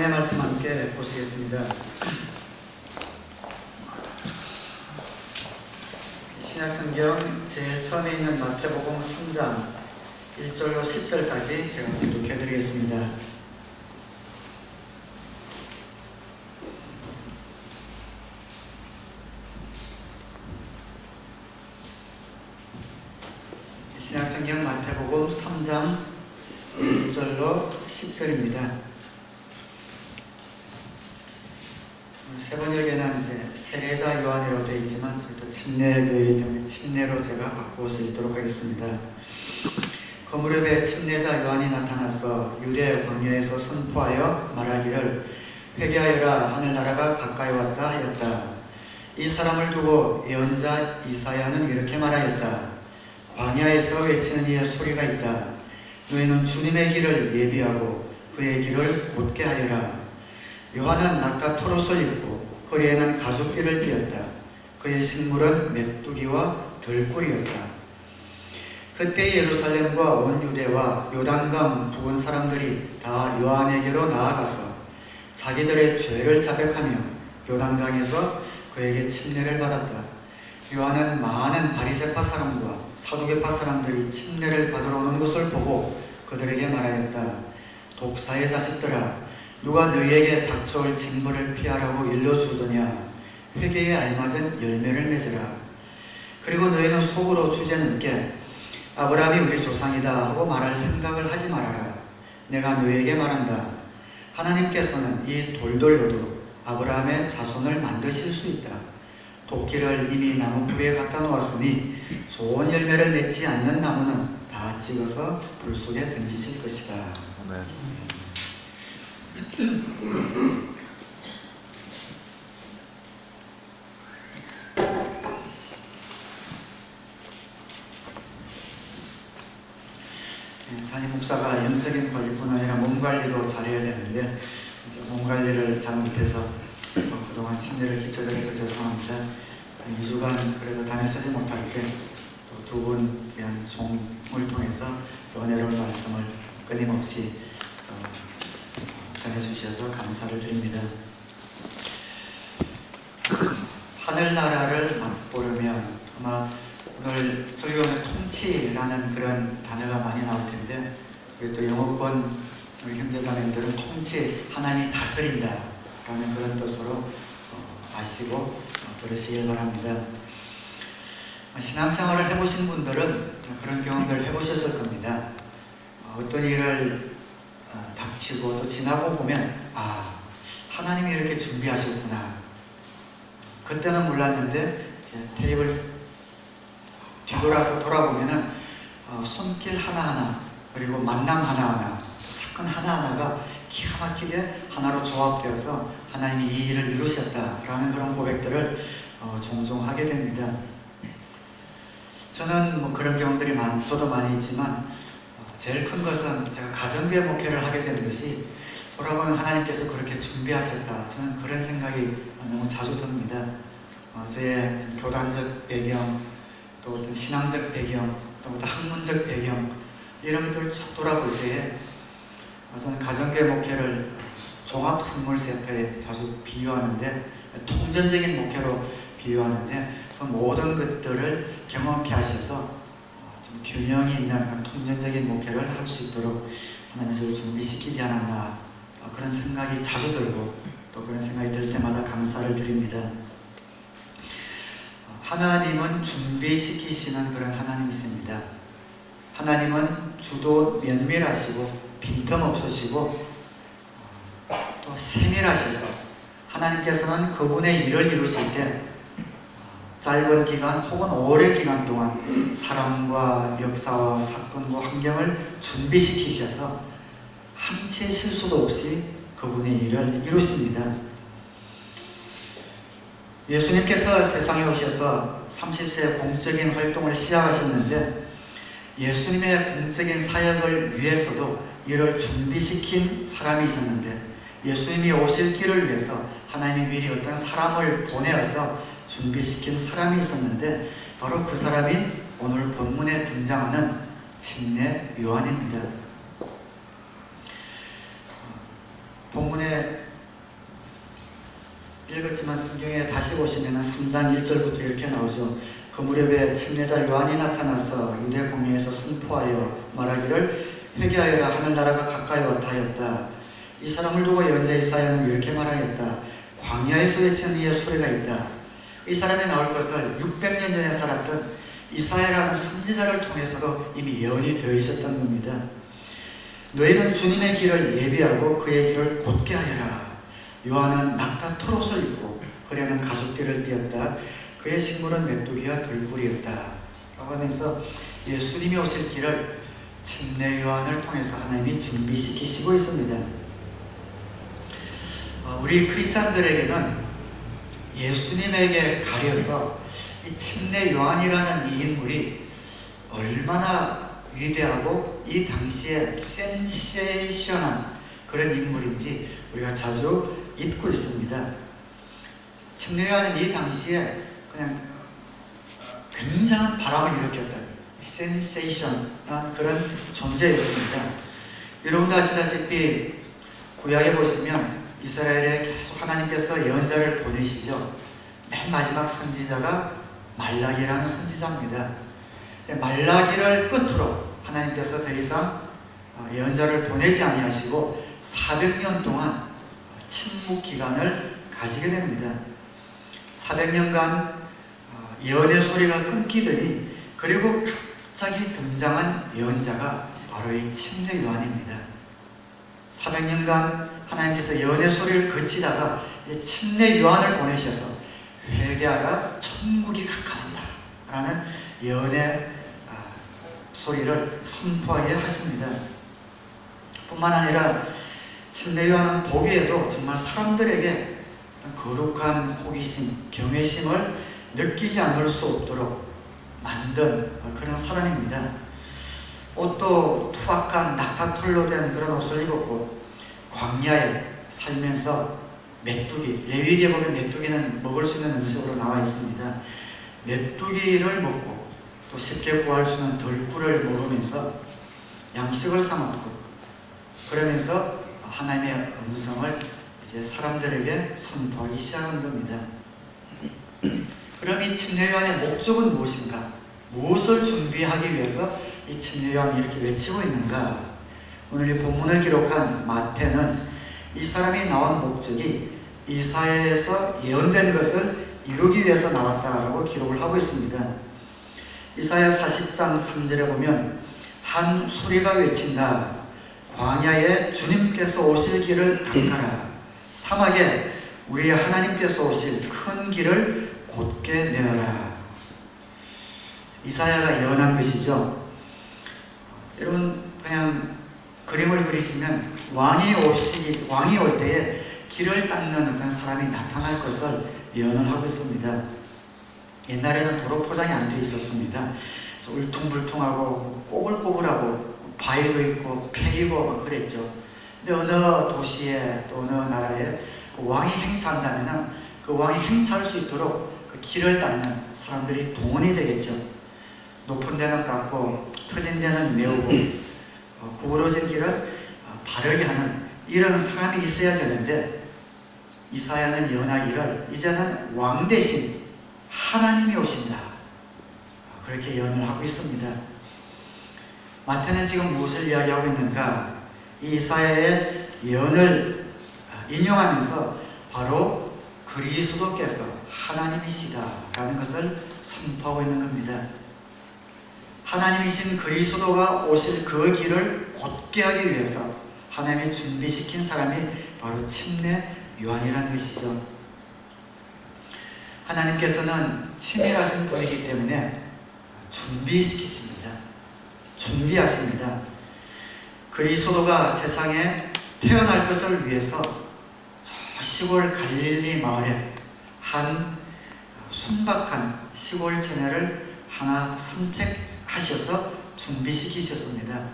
하나님의 말씀 함께 보시겠습니다. 신약성경 제일 처음에 있는 마태복음 3장 1절로 10절까지 제가 교독해드리겠습니다. 신약성경 마태복음 3장 1절로 10절입니다. 세번역에는 이제 세례자 요한이라고 되어 있지만 또 침례교회 때문에 침례로 제가 바꾸어 수 있도록 하겠습니다. 그 무렵에 침례자 요한이 나타나서 유대 광야에서 선포하여 말하기를 회개하여라, 하늘나라가 가까이 왔다 하였다. 이 사람을 두고 예언자 이사야는 이렇게 말하였다. 광야에서 외치는 이의 소리가 있다. 너희는 주님의 길을 예비하고 그의 길을 곧게 하여라. 요한은 낙타 토롯을 입고 허리에는 가죽띠를 띠었다. 그의 식물은 메뚜기와 들꿀이었다. 그때 예루살렘과 온 유대와 요단강 부근 사람들이 다 요한에게로 나아가서 자기들의 죄를 자백하며 요단강에서 그에게 침례를 받았다. 요한은 많은 바리새파 사람과 사두개파 사람들이 침례를 받으러 오는 것을 보고 그들에게 말하였다. 독사의 자식들아, 누가 너희에게 닥쳐올 징벌을 피하라고 일러주더냐? 회개에 알맞은 열매를 맺으라. 그리고 너희는 속으로 주제넘게 아브라함이 우리 조상이다 하고 말할 생각을 하지 말아라. 내가 너희에게 말한다. 하나님께서는 이 돌들로도 아브라함의 자손을 만드실 수 있다. 도끼를 이미 나무풀에 갖다 놓았으니 좋은 열매를 맺지 않는 나무는 다 찍어서 불 속에 던지실 것이다. 아멘. 담임 목사가 영적인 관리뿐 아니라 몸 관리도 잘해야 되는데 이제 몸 관리를 잘 못해서 그동안 심리를 끼쳐드려서 죄송합니다. 2주간 그래도 다녀서지 못할 때 또 두 분 위한 종을 통해서 은혜로운 말씀을 끊임없이 전해주셔서 감사를 드립니다. 하늘나라를 맛보려면 아마 오늘 설교는 통치라는 그런 단어가 많이 나올 텐데 그리고 또 영어권 우리 형제자매들은 통치, 하나님이 다스린다 라는 그런 뜻으로 아시고 들으시길 바랍니다. 신앙생활을 해보신 분들은 그런 경험들을 해보셨을 겁니다. 어떤 일을 닥치고 또 지나고 보면 하나님이 이렇게 준비하셨구나. 그때는 몰랐는데 테이블 뒤돌아서 돌아보면은 손길 하나하나 그리고 만남 하나하나 사건 하나하나가 기가 막히게 하나로 조합되어서 하나님이 이 일을 이루셨다라는 그런 고백들을 종종 하게 됩니다. 저는 그런 경험들이 저도 많이 있지만 제일 큰 것은 제가 가정교회 목회를 하게 된 것이 돌아보면 하나님께서 그렇게 준비하셨다. 저는 그런 생각이 너무 자주 듭니다. 저의 교단적 배경, 또 어떤 신앙적 배경, 또 어떤 학문적 배경 이런 것들을 쭉 돌아볼 때에 저는 가정교회 목회를 종합선물센터에 자주 비유하는데 통전적인 목회로 비유하는데 그 모든 것들을 경험케 하셔서 좀 균형이 있는 통전적인 목회를 할 수 있도록 하나님이 저를 준비시키지 않았나 그런 생각이 자주 들고 또 그런 생각이 들 때마다 감사를 드립니다. 하나님은 준비시키시는 그런 하나님이십니다. 하나님은 주도 면밀하시고 빈틈없으시고 또 세밀하셔서 하나님께서는 그분의 일을 이루실 때 짧은 기간 혹은 오랜 기간 동안 사람과 역사와 사건과 환경을 준비시키셔서 한 채 실수도 없이 그분의 일을 이루십니다. 예수님께서 세상에 오셔서 30세 공적인 활동을 시작하셨는데 예수님의 공적인 사역을 위해서도 이를 준비시킨 사람이 있었는데 예수님이 오실 길을 위해서 하나님이 미리 어떤 사람을 보내어서 준비시킨 사람이 있었는데 바로 그 사람이 오늘 본문에 등장하는 침례 요한입니다. 본문에 이번에 읽었지만 성경에 다시 보시면 3장 1절부터 이렇게 나오죠. 그 무렵에 침례자 요한이 나타나서 유대 공회에서 선포하여 말하기를 회개하여라, 하늘나라가 가까이 왔다 하였다. 이 사람을 두고 예언자 이사야는 이렇게 말하였다. 광야에서 외치는 이의 소리가 있다. 이 사람이 나올 것을 600년 전에 살았던 이사야라는 선지자를 통해서도 이미 예언이 되어 있었던 겁니다. 너희는 주님의 길을 예비하고 그의 길을 곧게 하여라. 요한은 낙타 털옷을 입고 허리에는 가죽띠를 띠었다. 그의 식물은 메뚜기와 들꿀이었다 라고 하면서 예수님이 오실 길을 침례 요한을 통해서 하나님이 준비시키시고 있습니다. 우리 크리스찬들에게는 예수님에게 가려서 이 침례 요한이라는 이 인물이 얼마나 위대하고 이 당시에 센세이션한 그런 인물인지 우리가 자주 잊고 있습니다. 침례 요한은 이 당시에 그냥 굉장한 바람을 일으켰던 센세이션한 그런 존재였습니다. 여러분도 아시다시피 구약에 보시면 이스라엘에 계속 하나님께서 예언자를 보내시죠. 맨 마지막 선지자가 말라기라는 선지자입니다. 말라기를 끝으로 하나님께서 더 이상 예언자를 보내지 아니하시고 400년 동안 침묵 기간을 가지게 됩니다. 400년간 예언의 소리가 끊기더니 그리고 갑자기 등장한 예언자가 바로 이 침례 요한입니다. 400년간 하나님께서 예언의 소리를 그치다가 침례 요한을 보내셔서 회개하라, 천국이 가까웠다 라는 예언의 소리를 선포하게 하십니다. 뿐만 아니라 침례 요한은 보기에도 정말 사람들에게 거룩한 호기심, 경외심을 느끼지 않을 수 없도록 만든 그런 사람입니다. 옷도 투박한 낙타털로 된 그런 옷을 입었고 광야에 살면서 메뚜기, 레위기에 보면 메뚜기는 먹을 수 있는 음식으로 나와 있습니다. 메뚜기를 먹고 또 쉽게 구할 수 있는 들꿀을 먹으면서 양식을 사 먹고 그러면서 하나님의 음성을 이제 사람들에게 선포하기 시작한 겁니다. 그럼 이 침례 요한의 목적은 무엇인가? 무엇을 준비하기 위해서 이 침례 요한이 이렇게 외치고 있는가? 오늘 이 본문을 기록한 마태는 이 사람이 나온 목적이 이사야에서 예언된 것을 이루기 위해서 나왔다라고 기록을 하고 있습니다. 이사야 40장 3절에 보면 한 소리가 외친다. 광야에 주님께서 오실 길을 닦아라. 사막에 우리 하나님께서 오실 큰 길을 곧게 내어라. 이사야가 예언한 것이죠. 여러분 그냥 그림을 그리시면 왕이 올 때에 길을 닦는 어떤 사람이 나타날 것을 예언을 하고 있습니다. 옛날에는 도로 포장이 안 돼 있었습니다. 그래서 울퉁불퉁하고 꼬불꼬불하고 바위도 있고 패이고 그랬죠. 근데 어느 도시에 또 어느 나라에 그 왕이 행차한다면 그 왕이 행차할 수 있도록 그 길을 닦는 사람들이 동원이 되겠죠. 높은 데는 깎고 터진 데는 메우고 구부러진 길을 바르게 하는 이런 사람이 있어야 되는데 이사야는 예언하기를 이제는 왕 대신 하나님이 오신다 그렇게 예언을 하고 있습니다. 마태는 지금 무엇을 이야기하고 있는가? 이 이사야의 예언을 인용하면서 바로 그리스도께서 하나님이시다 라는 것을 선포하고 있는 겁니다. 하나님이신 그리스도가 오실 그 길을 곧게 하기 위해서 하나님이 준비시킨 사람이 바로 침례 요한이라는 것이죠. 하나님께서는 치밀하신 분이기 때문에 준비시키십니다. 준비하십니다. 그리스도가 세상에 태어날 것을 위해서 저 시골 갈릴리 마을에 한 순박한 시골 처녀를 하나 선택하셔서 준비시키셨습니다.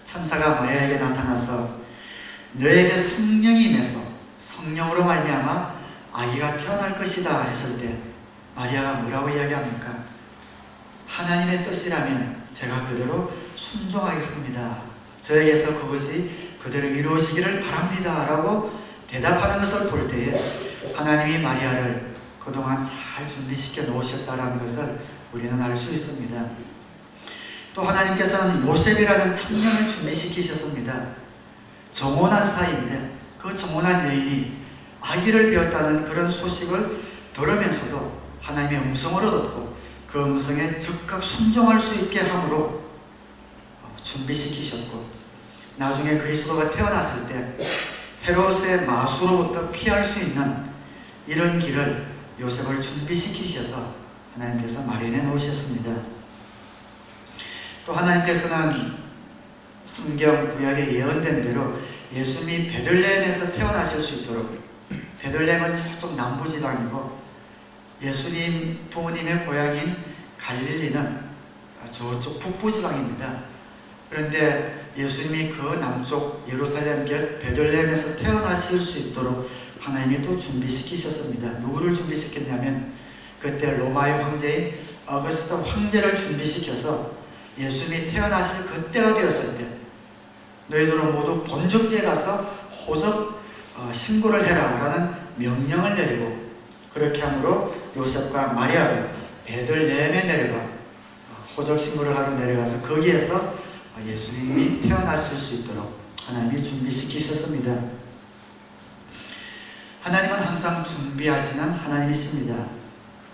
천사가 마리아에게 나타나서 너에게 성령이 임해서 성령으로 말미암아 아기가 태어날 것이다 했을 때 마리아가 뭐라고 이야기합니까? 하나님의 뜻이라면 제가 그대로 순종하겠습니다. 저에게서 그것이 그대로 이루어지기를 바랍니다 라고 대답하는 것을 볼 때에 하나님이 마리아를 그동안 잘 준비시켜 놓으셨다는 것을 우리는 알 수 있습니다. 또 하나님께서는 요셉이라는 청년을 준비시키셨습니다. 정혼한 사이인데 그 정혼한 여인이 아기를 배웠다는 그런 소식을 들으면서도 하나님의 음성을 얻었고 그 음성에 즉각 순종할 수 있게 함으로 준비시키셨고, 나중에 그리스도가 태어났을 때 헤롯의 마수로부터 피할 수 있는 이런 길을 요셉을 준비시키셔서 하나님께서 마련해 놓으셨습니다. 또 하나님께서는 성경 구약에 예언된 대로 예수님이 베들레헴에서 태어나실 수 있도록, 베들레헴은 저쪽 남부지방이고 예수님 부모님의 고향인 갈릴리는 저쪽 북부지방입니다. 그런데 예수님이 그 남쪽 예루살렘 곁 베들레헴에서 태어나실 수 있도록 하나님이 또 준비시키셨습니다. 누구를 준비시켰냐면 그때 로마의 황제인 어거스트 황제를 준비시켜서 예수님이 태어나실 그때가 되었을 때 너희들은 모두 본적지에 가서 호적 신고를 해라 라는 명령을 내리고, 그렇게 함으로 요셉과 마리아를 베들레헴에 내려가 호적 신고를 하러 내려가서 거기에서 예수님이 태어나실 수 있도록 하나님이 준비시키셨습니다. 하나님은 항상 준비하시는 하나님이십니다.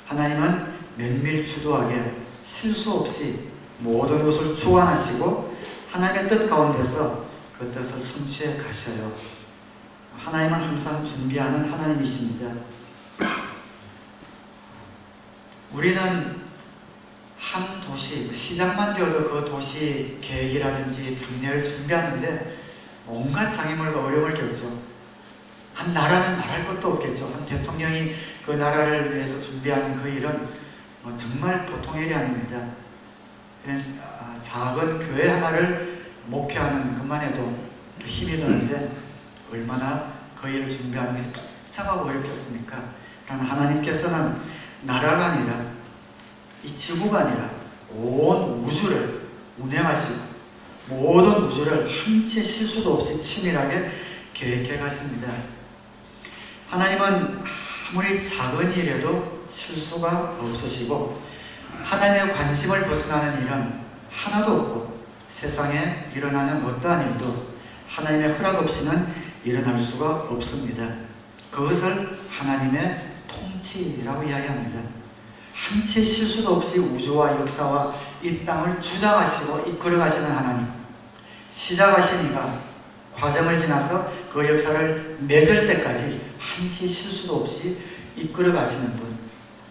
하나님은 면밀주도하게 실수 없이 모든 것을 주관하시고 하나님의 뜻 가운데서 그 뜻을 성취해 가셔요. 하나님은 항상 준비하는 하나님이십니다. 우리는 한 도시, 시작만 되어도 그 도시 계획이라든지 장례를 준비하는데 온갖 장애물과 어려움을 겪죠. 한 나라는 말할 것도 없겠죠. 한 대통령이 그 나라를 위해서 준비하는 그 일은 정말 보통 일이 아닙니다. 작은 교회 하나를 목표하는 것만 해도 힘이 드는데 얼마나 그 일을 준비하는 게 복잡하고 어렵겠습니까? 그러나 하나님께서는 나라가 아니라 이 지구가 아니라 온 우주를 운행하시고 모든 우주를 한 채 실수도 없이 치밀하게 계획해 가십니다. 하나님은 아무리 작은 일에도 실수가 없으시고 하나님의 관심을 벗어나는 일은 하나도 없고 세상에 일어나는 어떠한 일도 하나님의 허락 없이는 일어날 수가 없습니다. 그것을 하나님의 통치라고 이야기합니다. 한 채 실수도 없이 우주와 역사와 이 땅을 주장하시고 이끌어가시는 하나님, 시작하신 이가 과정을 지나서 그 역사를 맺을 때까지 한 채 실수도 없이 이끌어가시는 분,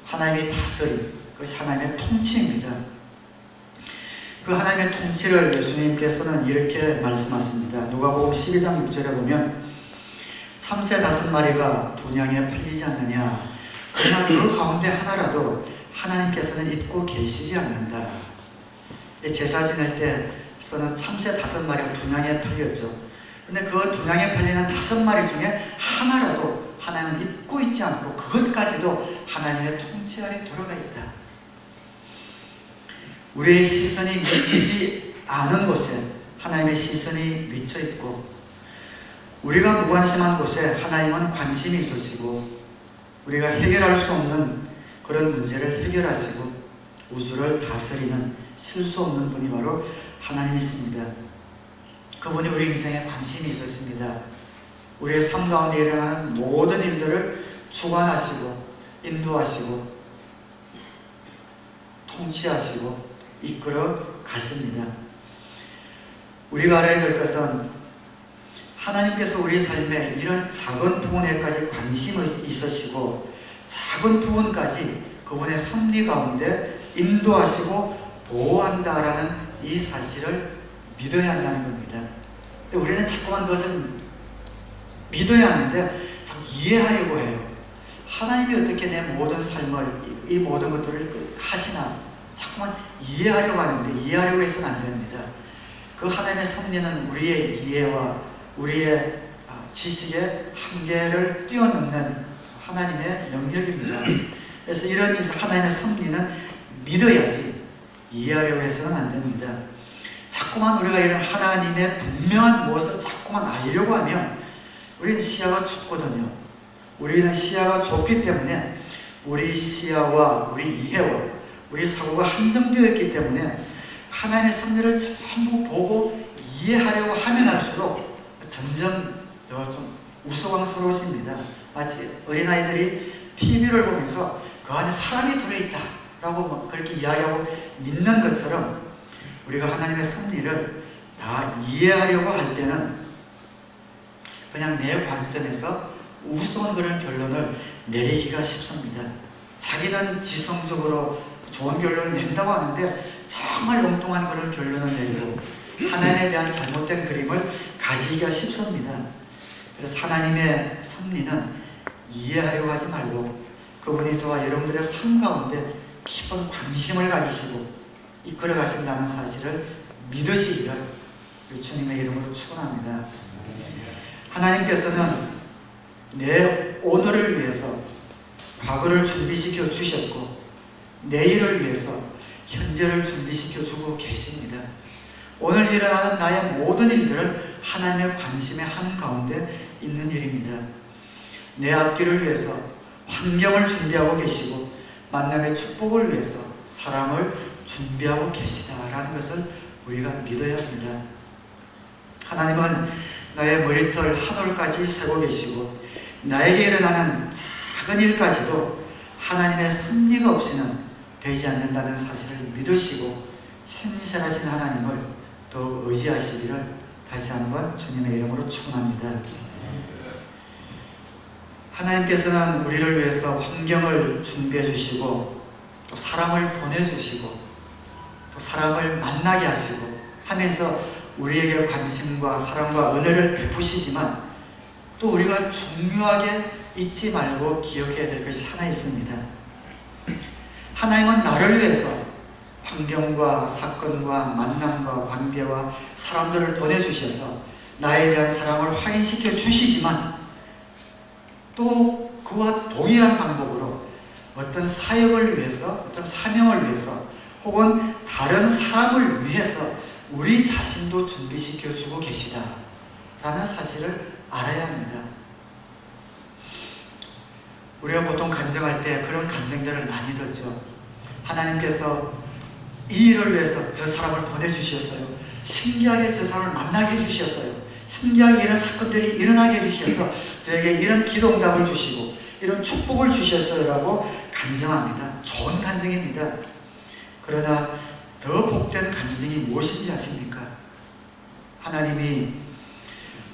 하나님의 다스림, 그것이 하나님의 통치입니다. 그 하나님의 통치를 예수님께서는 이렇게 말씀하십니다. 누가복음 12장 6절에 보면 참새 5마리가 분양에 팔리지 않느냐, 그러나 그 가운데 하나라도 하나님께서는 잊고 계시지 않는다. 제사 지낼 때서는 참새 5마리가 분양에 팔렸죠. 근데 그 분양에 팔리는 5마리 중에 하나라도 하나님은 잊고 있지 않고 그것까지도 하나님의 통치 아래 들어가 있다. 우리의 시선이 미치지 않은 곳에 하나님의 시선이 미쳐 있고, 우리가 무관심한 곳에 하나님은 관심이 있으시고, 우리가 해결할 수 없는 그런 문제를 해결하시고 우주를 다스리는 실수 없는 분이 바로 하나님이십니다. 그분이 우리 인생에 관심이 있었습니다. 우리의 삶 가운데 일어나는 모든 일들을 주관하시고 인도하시고 통치하시고 이끌어 가십니다. 우리가 알아야 될 것은 하나님께서 우리 삶에 이런 작은 부분에까지 관심이 있으시고 작은 부분까지 그분의 섭리 가운데 인도하시고 보호한다라는 이 사실을 믿어야 한다는 겁니다. 근데 우리는 자꾸만 그것을 믿어야 하는데 자꾸 이해하려고 해요. 하나님이 어떻게 내 모든 삶을, 이 모든 것들을 하시나 자꾸만 이해하려고 하는데 이해하려고 해서는 안 됩니다. 그 하나님의 섭리는 우리의 이해와 우리의 지식의 한계를 뛰어넘는 하나님의 영역입니다. 그래서 이런 하나님의 섭리는 믿어야지 이해하려고 해서는 안 됩니다. 자꾸만 우리가 이런 하나님의 분명한 무엇을 자꾸만 알려고 하면 우리는 시야가 좁거든요. 우리는 시야가 좁기 때문에 우리 시야와 우리 이해와 우리 사고가 한정되어 있기 때문에 하나님의 섭리를 전부 보고 이해하려고 하면 할수록 점점 더 좀 우스꽝스러워집니다. 마치 어린아이들이 TV를 보면서 그 안에 사람이 들어있다 라고 그렇게 이야기하고 믿는 것처럼 우리가 하나님의 섭리를 다 이해하려고 할 때는 그냥 내 관점에서 우스운 그런 결론을 내리기가 쉽습니다. 자기는 지성적으로 좋은 결론을 낸다고 하는데 정말 엉뚱한 그런 결론을 내리고 하나님에 대한 잘못된 그림을 가지기가 쉽습니다. 그래서 하나님의 섭리는 이해하려고 하지 말고 그분이 저와 여러분들의 삶 가운데 깊은 관심을 가지시고 이끌어 가신다는 사실을 믿으시기를 주님의 이름으로 축원합니다. 하나님께서는 내 오늘을 위해서 과거를 준비시켜 주셨고 내일을 위해서 현재를 준비시켜 주고 계십니다. 오늘 일어나는 나의 모든 일들은 하나님의 관심의 한가운데 있는 일입니다. 내 앞길을 위해서 환경을 준비하고 계시고 만남의 축복을 위해서 사람을 준비하고 계시다라는 것을 우리가 믿어야 합니다. 하나님은 나의 머리털 한 올까지 세고 계시고 나에게 일어나는 작은 일까지도 하나님의 섭리가 없이는 되지 않는다는 사실을 믿으시고 신실하신 하나님을 더 의지하시기를 다시 한번 주님의 이름으로 축원합니다. 하나님께서는 우리를 위해서 환경을 준비해 주시고 또 사람을 보내주시고 또 사람을 만나게 하시고 하면서 우리에게 관심과 사랑과 은혜를 베푸시지만 또 우리가 중요하게 잊지 말고 기억해야 될 것이 하나 있습니다. 하나님은 나를 위해서 환경과 사건과 만남과 관계와 사람들을 보내주셔서 나에 대한 사랑을 확인시켜 주시지만 또 그와 동일한 방법으로 어떤 사역을 위해서 어떤 사명을 위해서 혹은 다른 사람을 위해서 우리 자신도 준비시켜 주고 계시다 라는 사실을 알아야 합니다. 우리가 보통 간증할 때 그런 간증들을 많이 듣죠. 하나님께서 이 일을 위해서 저 사람을 보내주셨어요. 신기하게 저 사람을 만나게 해주셨어요. 신기하게 이런 사건들이 일어나게 해주셔서 저에게 이런 기도응답을 주시고 이런 축복을 주셨어요 라고 간증합니다. 좋은 간증입니다. 그러나 더 복된 간증이 무엇인지 아십니까? 하나님이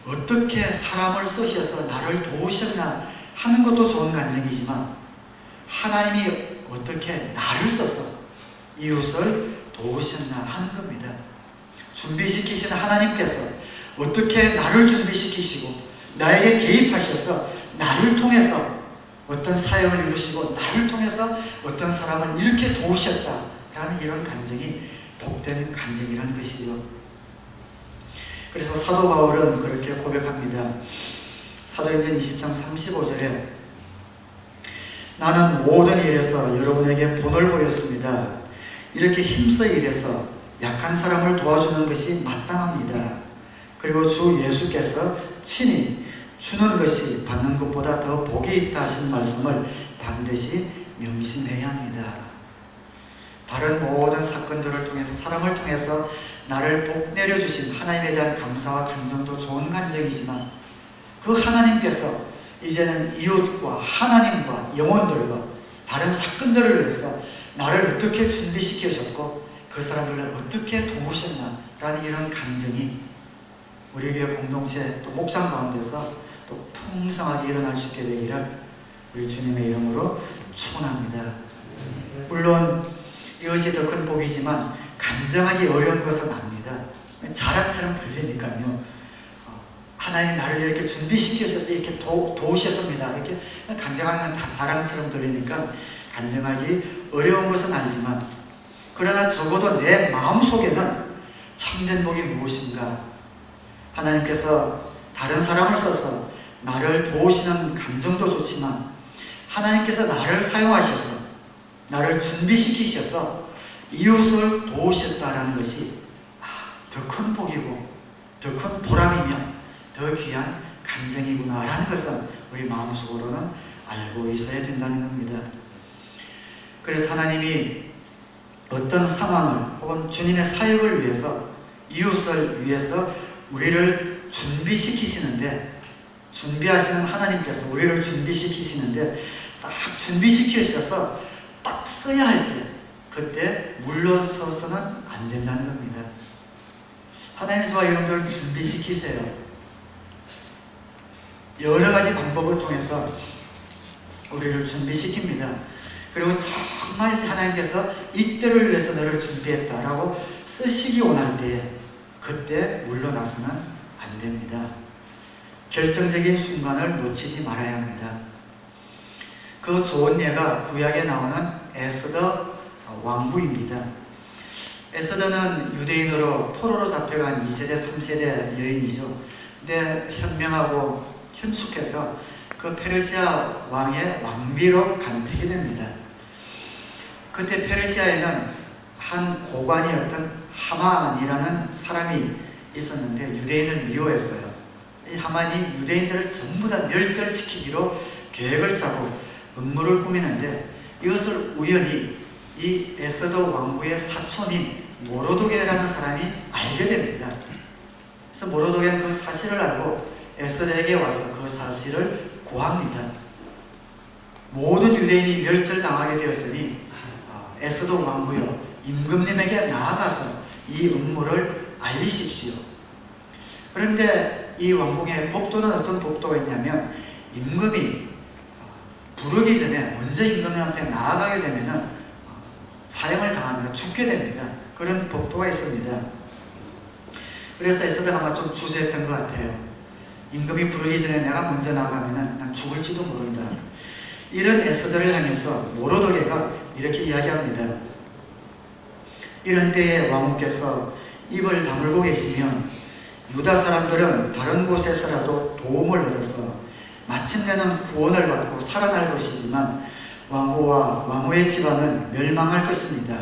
어떻게 사람을 쓰셔서 나를 도우셨나 하는 것도 좋은 간증이지만 하나님이 어떻게 나를 써서 이웃을 도우셨나 하는 겁니다. 준비시키신 하나님께서 어떻게 나를 준비시키시고 나에게 개입하셔서 나를 통해서 어떤 사역을 이루시고 나를 통해서 어떤 사람을 이렇게 도우셨다라는 이런 간증이 복된 간증이라는 것이죠. 그래서 사도 바울은 그렇게 고백합니다. 사도행전 20장 35절에 나는 모든 일에서 여러분에게 본을 보였습니다. 이렇게 힘써 일해서 약한 사람을 도와주는 것이 마땅합니다. 그리고 주 예수께서 친히 주는 것이 받는 것보다 더 복이 있다 하신 말씀을 반드시 명심해야 합니다. 다른 모든 사건들을 통해서 사람을 통해서 나를 복 내려주신 하나님에 대한 감사와 감정도 좋은 감정이지만 그 하나님께서 이제는 이웃과 하나님과 영혼들과 다른 사건들을 위해서 나를 어떻게 준비시키셨고 그 사람들을 어떻게 도우셨나라는 이런 감정이 우리 교회 공동체 또 목장 가운데서 또 풍성하게 일어날 수 있게 되기를 우리 주님의 이름으로 축원합니다. 물론 이것이 더 큰 복이지만 감정하기 어려운 것은 아닙니다. 자랑처럼 들리니까요. 하나님이 나를 이렇게 준비시키셔서 이렇게 도우셨습니다. 이렇게 간증하는 건 다 자랑처럼 들리니까 간증하기 어려운 것은 아니지만 그러나 적어도 내 마음속에는 참된 복이 무엇인가? 하나님께서 다른 사람을 써서 나를 도우시는 감정도 좋지만 하나님께서 나를 사용하셔서 나를 준비시키셔서 이웃을 도우셨다라는 것이 더 큰 복이고 더 큰 보람이며 더 귀한 감정이구나라는 것은 우리 마음속으로는 알고 있어야 된다는 겁니다. 그래서 하나님이 어떤 상황을 혹은 주님의 사역을 위해서, 이웃을 위해서 우리를 준비시키시는데, 준비하시는 하나님께서 우리를 준비시키시는데 딱 준비시키셔서 딱 써야 할 때, 그때 물러서서는 안 된다는 겁니다. 하나님이 저와 여러분들을 준비시키세요. 여러 가지 방법을 통해서 우리를 준비시킵니다. 그리고 정말 하나님께서 이때를 위해서 너를 준비했다라고 쓰시기 원할 때, 그때 물러나서는 안 됩니다. 결정적인 순간을 놓치지 말아야 합니다. 그 좋은 예가 구약에 나오는 에스더 왕후입니다. 에스더는 유대인으로 포로로 잡혀간 2세대, 3세대 여인이죠. 근데 현명하고 현숙해서 그 페르시아 왕의 왕비로 간택이 됩니다. 그때 페르시아에는 한 고관이었던 하만이라는 사람이 있었는데 유대인을 미워했어요. 이 하만이 유대인들을 전부 다 멸절시키기로 계획을 짜고 음모를 꾸미는데, 이것을 우연히 이 에스더 왕후의 사촌인 모로도게라는 사람이 알게 됩니다. 그래서 모로도게는 그 사실을 알고 에스더에게 와서 그 사실을 고합니다. 모든 유대인이 멸절당하게 되었으니 에스더 왕후여, 임금님에게 나아가서 이 음모를 알리십시오. 그런데 이 왕궁의 복도는 어떤 복도가 있냐면, 임금이 부르기 전에 먼저 임금님 앞에 나아가게 되면은 사형을 당합니다. 죽게 됩니다. 그런 복도가 있습니다. 그래서 에스더가 아마 좀 주저했던 것 같아요. 임금이 부르기 전에 내가 먼저 나가면은 난 죽을지도 모른다. 이런 에스더를 향해서 모로도게가 이렇게 이야기합니다. 이런 때에 왕후께서 입을 다물고 계시면 유다 사람들은 다른 곳에서라도 도움을 얻어서 마침내는 구원을 받고 살아날 것이지만 왕후와 왕후의 집안은 멸망할 것입니다.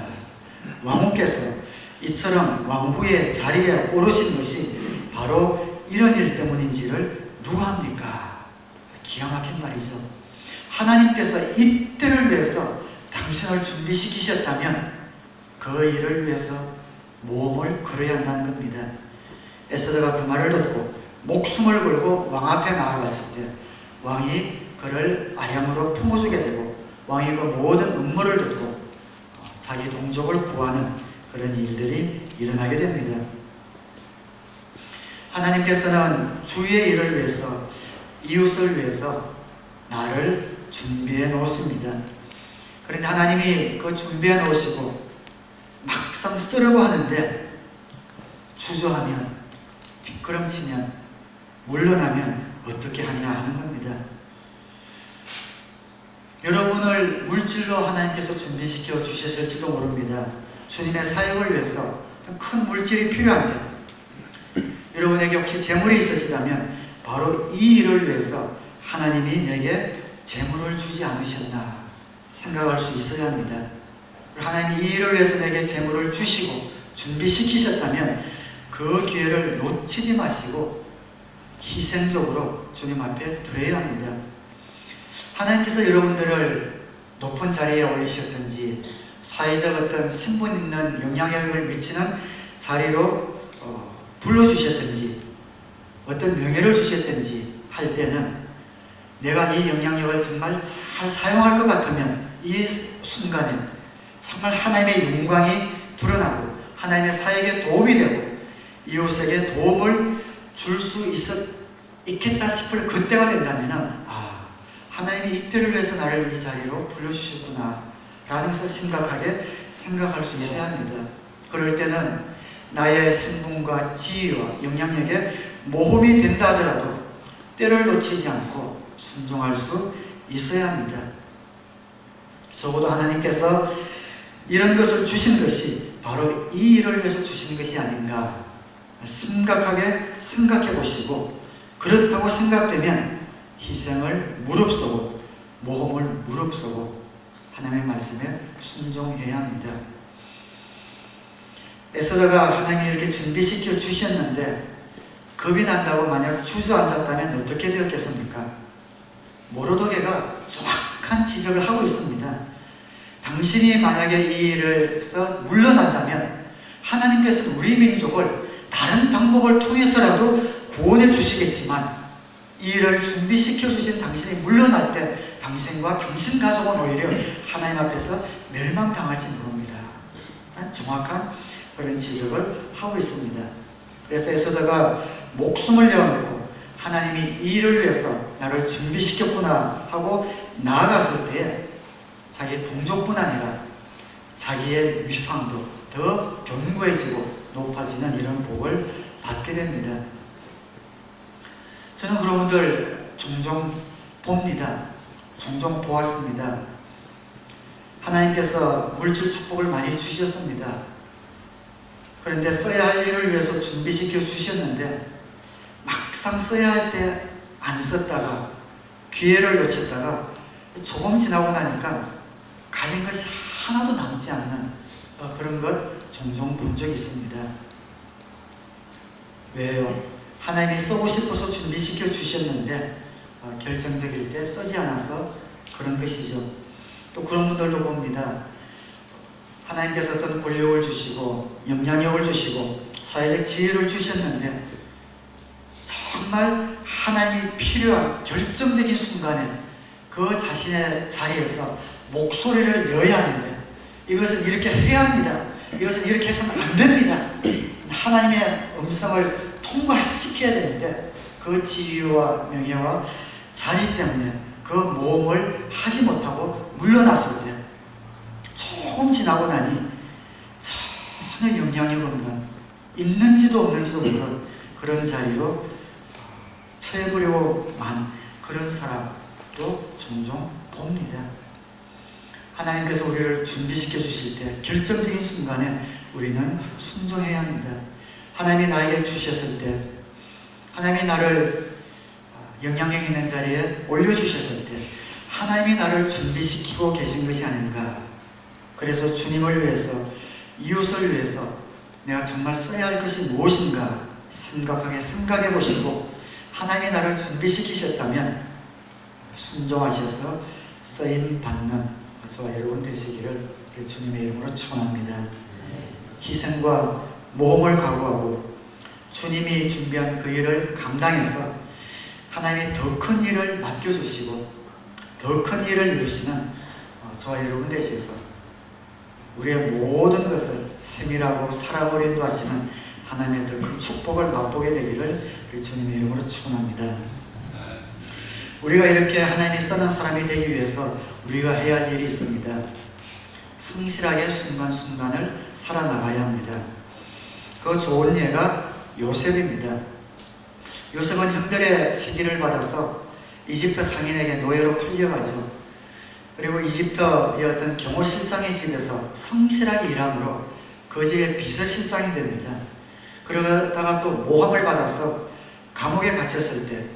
왕후께서 이처럼 왕후의 자리에 오르신 것이 바로 이런 일 때문인지를 누가 합니까? 기가 막힌 말이죠. 하나님께서 이때를 위해서 당신을 준비시키셨다면 그 일을 위해서 모험을 걸어야 한다는 겁니다. 에스더가 그 말을 듣고 목숨을 걸고 왕 앞에 나아갔을 때 왕이 그를 아량으로 품어주게 되고, 왕이 그 모든 음모를 듣고 자기 동족을 구하는 그런 일들이 일어나게 됩니다. 하나님께서는 주의 일을 위해서, 이웃을 위해서 나를 준비해 놓으십니다. 그런데 하나님이 그 준비해 놓으시고 막상 쓰려고 하는데 주저하면, 뒷걸음치면, 물러나면 어떻게 하냐 하는 겁니다. 여러분을 물질로 하나님께서 준비시켜 주셨을지도 모릅니다. 주님의 사역을 위해서 큰 물질이 필요합니다. 여러분에게 혹시 재물이 있으시다면 바로 이 일을 위해서 하나님이 내게 재물을 주지 않으셨나 생각할 수 있어야 합니다. 하나님이 이 일을 위해서 내게 재물을 주시고 준비시키셨다면 그 기회를 놓치지 마시고 희생적으로 주님 앞에 드려야 합니다. 하나님께서 여러분들을 높은 자리에 올리셨든지 사회적 어떤 신분 있는 영향력을 미치는 자리로 불러주셨든지 어떤 명예를 주셨든지 할 때는 내가 이 영향력을 정말 잘 사용할 것 같으면 이 순간에 정말 하나님의 영광이 드러나고 하나님의 사역에 도움이 되고 이웃에게 도움을 줄 수 있겠다 싶을 그때가 된다면 하나님이 이때를 위해서 나를 이 자리로 불러주셨구나 라는 것을 심각하게 생각할 수 있어야 합니다. 그럴 때는 나의 신분과 지위와 영향력에 모험이 된다 하더라도 때를 놓치지 않고 순종할 수 있어야 합니다. 적어도 하나님께서 이런 것을 주신 것이 바로 이 일을 위해서 주신 것이 아닌가 심각하게 생각해 보시고, 그렇다고 생각되면 희생을 무릅쓰고 모험을 무릅쓰고 하나님의 말씀에 순종해야 합니다. 에스더가 하나님이 이렇게 준비시켜 주셨는데 그 겁이 난다고 만약 주저앉았다면 어떻게 되었겠습니까? 모르드게가 정확한 지적을 하고 있습니다. 당신이 만약에 이 일에서 물러난다면 하나님께서는 우리 민족을 다른 방법을 통해서라도 구원해 주시겠지만 이 일을 준비시켜 주신 당신이 물러날 때 당신과 당신 가족은 오히려 하나님 앞에서 멸망당할지 모릅니다. 정확한 그런 지적을 하고 있습니다. 그래서 에스더가 목숨을 내어놓고 하나님이 이 일을 위해서 나를 준비시켰구나 하고 나아갔을 때 자기의 동족뿐 아니라 자기의 위상도 더 견고해지고 높아지는 이런 복을 받게 됩니다. 저는 그런 분들 종종 봅니다. 종종 보았습니다. 하나님께서 물질 축복을 많이 주셨습니다. 그런데 써야 할 일을 위해서 준비시켜 주셨는데 막상 써야 할 때 안 썼다가 기회를 놓쳤다가 조금 지나고 나니까 가진 것이 하나도 남지 않는 그런 것 종종 본 적이 있습니다. 왜요? 하나님이 쓰고 싶어서 준비시켜 주셨는데 결정적일 때 쓰지 않아서 그런 것이죠. 또 그런 분들도 봅니다. 하나님께서 어떤 권력을 주시고 영향력을 주시고 사회적 지혜를 주셨는데 정말 하나님이 필요한 결정적인 순간에 그 자신의 자리에서 목소리를 내야 하는데 이것은 이렇게 해야 합니다. 이것은 이렇게 해서는 안 됩니다. 하나님의 음성을 통과시켜야 되는데 그 지위와 명예와 자리 때문에 그 모험을 하지 못하고 물러났을 때 조금 지나고 나니 전혀 영향이 없는 있는지도 없는지도 모르는 그런 자리로 처해버리고 만 그런 사람도 종종 봅니다. 하나님께서 우리를 준비시켜 주실 때 결정적인 순간에 우리는 순종해야 합니다. 하나님이 나에게 주셨을 때 하나님이 나를 영향력 있는 자리에 올려주셨을 때 하나님이 나를 준비시키고 계신 것이 아닌가. 그래서 주님을 위해서 이웃을 위해서 내가 정말 써야 할 것이 무엇인가 심각하게 생각해 보시고 하나님이 나를 준비시키셨다면 순종하셔서 쓰임받는 저와 여러분 되시기를 주님의 이름으로 축원합니다. 희생과 모험을 각오하고 주님이 준비한 그 일을 감당해서 하나님이 더 큰 일을 맡겨주시고 더 큰 일을 이루시는 저와 여러분 되셔서 우리의 모든 것을 세밀하고 살아버린 인도하시는 하나님의 더 큰 축복을 맛보게 되기를 주님의 이름으로 축원합니다. 우리가 이렇게 하나님이 쓰는 사람이 되기 위해서 우리가 해야 할 일이 있습니다. 성실하게 순간순간을 살아나가야 합니다. 그 좋은 예가 요셉입니다. 요셉은 형들의 시기를 받아서 이집트 상인에게 노예로 팔려가죠. 그리고 이집트의 어떤 경호실장의 집에서 성실하게 일함으로 그 집의 비서실장이 됩니다. 그러다가 또 모함을 받아서 감옥에 갇혔을 때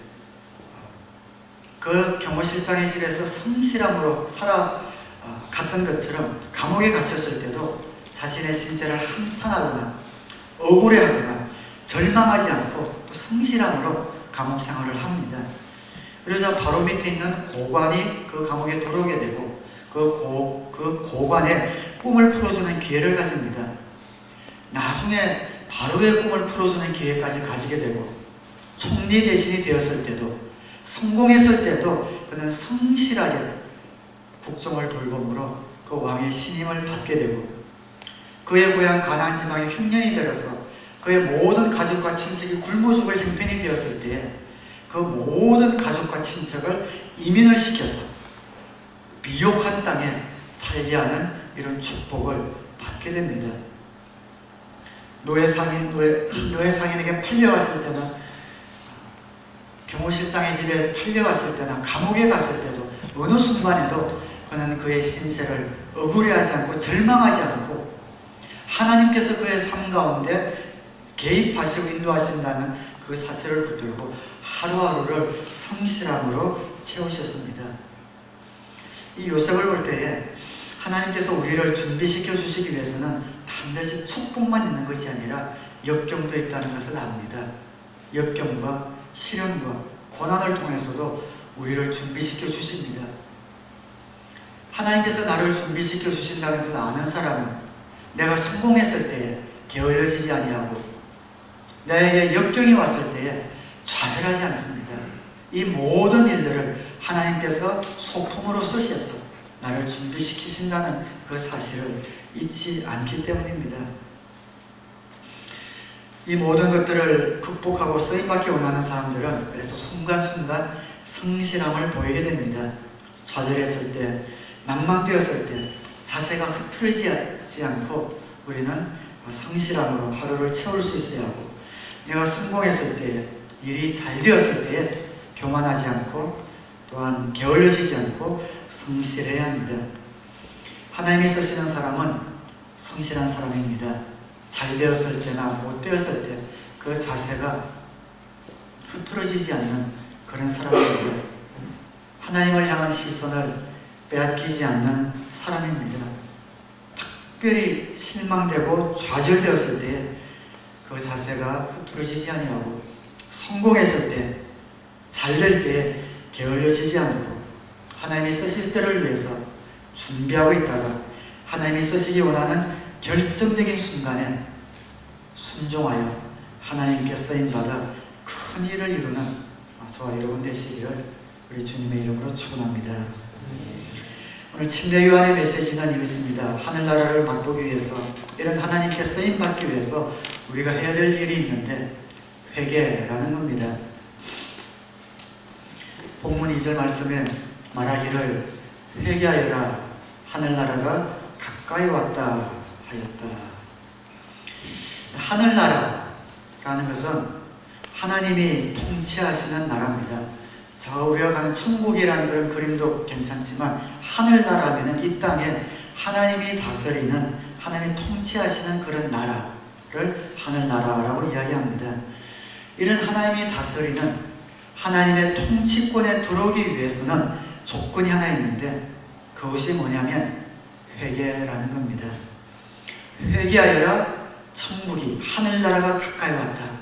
그 경호실장의 집에서 성실함으로 살아갔던 것처럼 감옥에 갇혔을 때도 자신의 신세를 한탄하거나 억울해하거나 절망하지 않고 또 성실함으로 감옥 생활을 합니다. 그러자 바로 밑에 있는 고관이 그 감옥에 들어오게 되고 그 고관의 꿈을 풀어주는 기회를 가집니다. 나중에 바로의 꿈을 풀어주는 기회까지 가지게 되고 총리 대신이 되었을 때도 성공했을 때도 그는 성실하게 국정을 돌봄으로 그 왕의 신임을 받게 되고 그의 고향 가나안 지방에 흉년이 들어서 그의 모든 가족과 친척이 굶어 죽을 형편이 되었을 때에 그 모든 가족과 친척을 이민을 시켜서 비옥한 땅에 살게 하는 이런 축복을 받게 됩니다. 노예 상인에게 팔려갔을 때는 경호실장의 집에 팔려갔을 때나 감옥에 갔을 때도 어느 순간에도 그는 그의 신세를 억울해하지 않고 절망하지 않고 하나님께서 그의 삶 가운데 개입하시고 인도하신다는 그 사실을 붙들고 하루하루를 성실함으로 채우셨습니다. 이 요셉을 볼 때에 하나님께서 우리를 준비시켜 주시기 위해서는 반드시 축복만 있는 것이 아니라 역경도 있다는 것을 압니다. 역경과 시련과 고난을 통해서도 우리를 준비시켜 주십니다. 하나님께서 나를 준비시켜 주신다는 것을 아는 사람은 내가 성공했을 때에 게을러지지 아니하고 나에게 역경이 왔을 때에 좌절하지 않습니다. 이 모든 일들을 하나님께서 소품으로 쓰셔서 나를 준비시키신다는 그 사실을 잊지 않기 때문입니다. 이 모든 것들을 극복하고 쓰임받기 원하는 사람들은 그래서 순간순간 성실함을 보이게 됩니다. 좌절했을 때, 낭망되었을 때 자세가 흐트러지지 않고 우리는 성실함으로 하루를 채울 수 있어야 하고, 내가 성공했을 때, 일이 잘 되었을 때에 교만하지 않고 또한 게을러지지 않고 성실해야 합니다. 하나님이 쓰시는 사람은 성실한 사람입니다. 잘 되었을 때나 못 되었을 때 그 자세가 흐트러지지 않는 그런 사람입니다. 하나님을 향한 시선을 빼앗기지 않는 사람입니다. 특별히 실망되고 좌절되었을 때 그 자세가 흐트러지지 아니하고, 성공했을 때, 잘될 때 게을러지지 않고 하나님이 쓰실 때를 위해서 준비하고 있다가 하나님이 쓰시기 원하는 결정적인 순간에 순종하여 하나님께 쓰임받아 큰 일을 이루는 저와 여러분 되시기를 우리 주님의 이름으로 축원합니다. 오늘 침례 요한의 메시지는 이것입니다. 하늘나라를 맛보기 위해서, 이런 하나님께 쓰임받기 위해서 우리가 해야 될 일이 있는데 회개라는 겁니다. 본문 2절 말씀에 말하기를 회개하여라, 하늘나라가 가까이 왔다 하였다. 하늘나라라는 것은 하나님이 통치하시는 나라입니다. 저 우리가 가는 천국이라는 그런 그림도 괜찮지만, 하늘나라면 이 땅에 하나님이 다스리는, 하나님이 통치하시는 그런 나라를 하늘나라라고 이야기합니다. 이런 하나님이 다스리는 하나님의 통치권에 들어오기 위해서는 조건이 하나 있는데, 그것이 뭐냐면 회개라는 겁니다. 회개하여라, 천국이, 하늘나라가 가까이 왔다.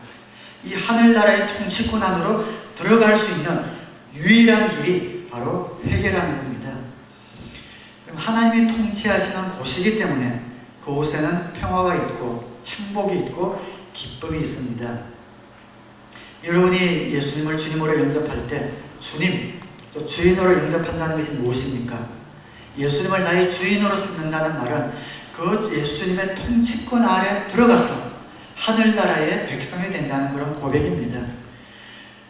이 하늘나라의 통치권 안으로 들어갈 수 있는 유일한 길이 바로 회개라는 겁니다. 그럼 하나님이 통치하시는 곳이기 때문에 그곳에는 평화가 있고 행복이 있고 기쁨이 있습니다. 여러분이 예수님을 주님으로 영접할 때 주님, 또 주인으로 영접한다는 것이 무엇입니까? 예수님을 나의 주인으로 삼는다는 말은 그 예수님의 통치권 아래 들어가서 하늘나라의 백성이 된다는 그런 고백입니다.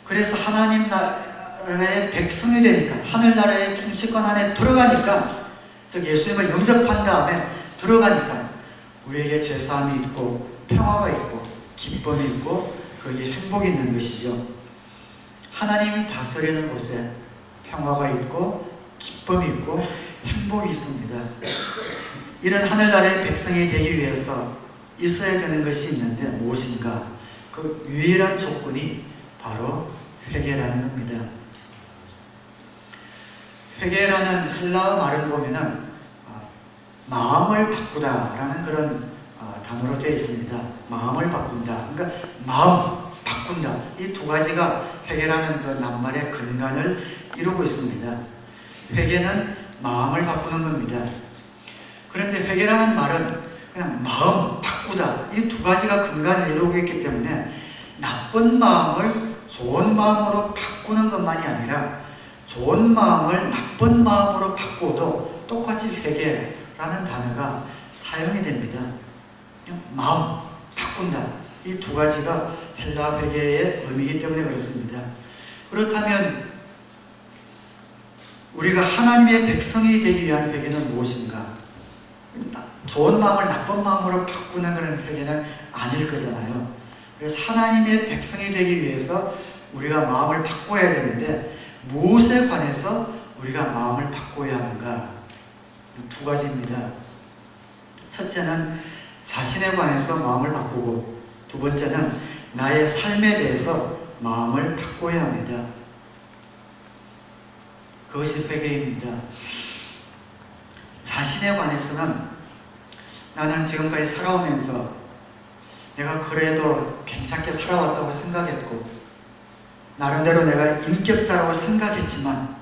그래서 하나님 나라의 백성이 되니까, 하늘나라의 통치권 안에 들어가니까, 즉 예수님을 영접한 다음에 들어가니까 우리에게 죄사함이 있고 평화가 있고 기쁨이 있고 거기에 행복이 있는 것이죠. 하나님이 다스리는 곳에 평화가 있고 기쁨이 있고 행복이 있습니다. 이런 하늘나라의 백성이 되기 위해서 있어야 되는 것이 있는데 무엇인가? 그 유일한 조건이 바로 회개라는 겁니다. 회개라는 헬라어 말을 보면은 마음을 바꾸다라는 그런 단어로 되어 있습니다. 마음을 바꾼다. 그러니까 마음 바꾼다. 이 두 가지가 회개라는 그 낱말의 근간을 이루고 있습니다. 회개는 마음을 바꾸는 겁니다. 그런데 회개라는 말은 그냥 마음 바꾸다, 이 두 가지가 근간을 이루고 있기 때문에 나쁜 마음을 좋은 마음으로 바꾸는 것만이 아니라 좋은 마음을 나쁜 마음으로 바꾸어도 똑같이 회개라는 단어가 사용이 됩니다. 마음 바꾼다, 이 두 가지가 헬라 회개의 의미이기 때문에 그렇습니다. 그렇다면 우리가 하나님의 백성이 되기 위한 회개는 무엇인가? 좋은 마음을 나쁜 마음으로 바꾸는 그런 회개는 아닐 거잖아요. 그래서 하나님의 백성이 되기 위해서 우리가 마음을 바꿔야 되는데, 무엇에 관해서 우리가 마음을 바꿔야 하는가? 두 가지입니다. 첫째는 자신에 관해서 마음을 바꾸고, 두 번째는 나의 삶에 대해서 마음을 바꿔야 합니다. 그것이 회개입니다. 자신에 관해서는 나는 지금까지 살아오면서 내가 그래도 괜찮게 살아왔다고 생각했고 나름대로 내가 인격자라고 생각했지만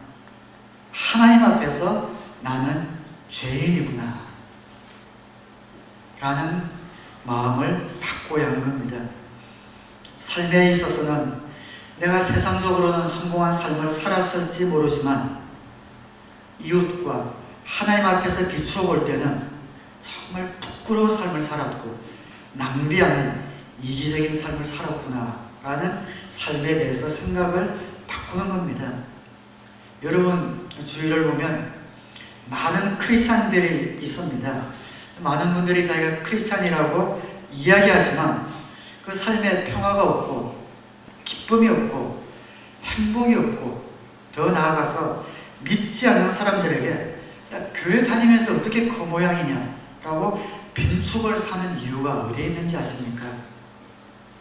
하나님 앞에서 나는 죄인이구나 라는 마음을 바꿔야 하는 겁니다. 삶에 있어서는 내가 세상적으로는 성공한 삶을 살았을지 모르지만 이웃과 하나님 앞에서 비추어 볼 때는 정말 부끄러운 삶을 살았고 낭비하는 이기적인 삶을 살았구나 라는 삶에 대해서 생각을 바꾸는 겁니다. 여러분 주위를 보면 많은 크리스찬들이 있습니다. 많은 분들이 자기가 크리스찬이라고 이야기하지만 그 삶에 평화가 없고 기쁨이 없고 행복이 없고 더 나아가서 믿지 않는 사람들에게 야, 교회 다니면서 어떻게 그 모양이냐 라고 빈축을 사는 이유가 어디에 있는지 아십니까?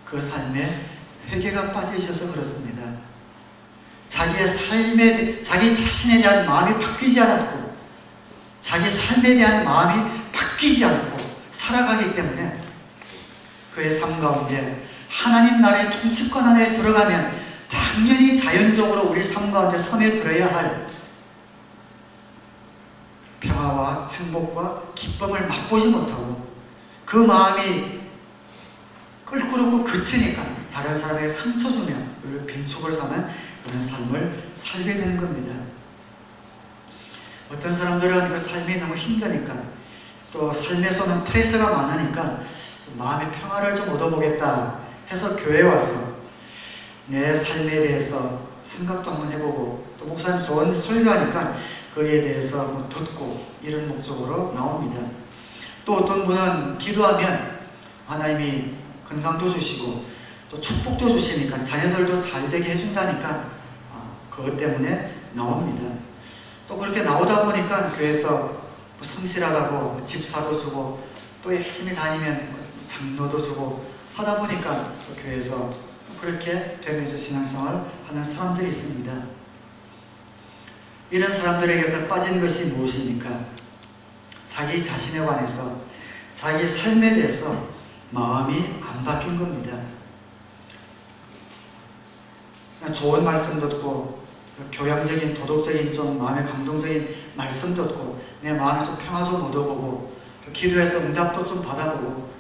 그 삶에 회개가 빠져 있어서 그렇습니다. 자기의 삶에, 자기 자신에 대한 마음이 바뀌지 않았고 자기 삶에 대한 마음이 바뀌지 않고 살아가기 때문에 그의 삶 가운데 하나님 나라의 통치권 안에 들어가면 당연히 자연적으로 우리 삶 가운데 선에 들어야 할 평화와 행복과 기쁨을 맛보지 못하고 그 마음이 끓고 그치니까 다른 사람에게 상처 주며 그리고 빈축을 사는 그런 삶을 살게 되는 겁니다. 어떤 사람들은 그 삶이 너무 힘드니까 또 삶에서는 프레셔가 많으니까 좀 마음의 평화를 좀 얻어보겠다 해서 교회에 와서 내 삶에 대해서 생각도 한번 해보고 또 목사님 좋은 설교하니까 거기에 대해서 뭐 듣고 이런 목적으로 나옵니다. 또 어떤 분은 기도하면 하나님이 건강도 주시고 또 축복도 주시니까 자녀들도 잘 되게 해준다니까 그것 때문에 나옵니다. 또 그렇게 나오다 보니까 교회에서 성실하다고 집사도 주고 또 열심히 다니면 장로도 주고 하다 보니까 또 교회에서 그렇게 되면서 신앙생활을 하는 사람들이 있습니다. 이런 사람들에게서 빠진 것이 무엇입니까? 자기 자신에 관해서 자기 삶에 대해서 마음이 안 바뀐 겁니다. 좋은 말씀 듣고 교양적인 도덕적인 좀 마음에 감동적인 말씀 듣고 내 마음에 좀 평화 좀 얻어보고 기도해서 응답도 좀 받아보고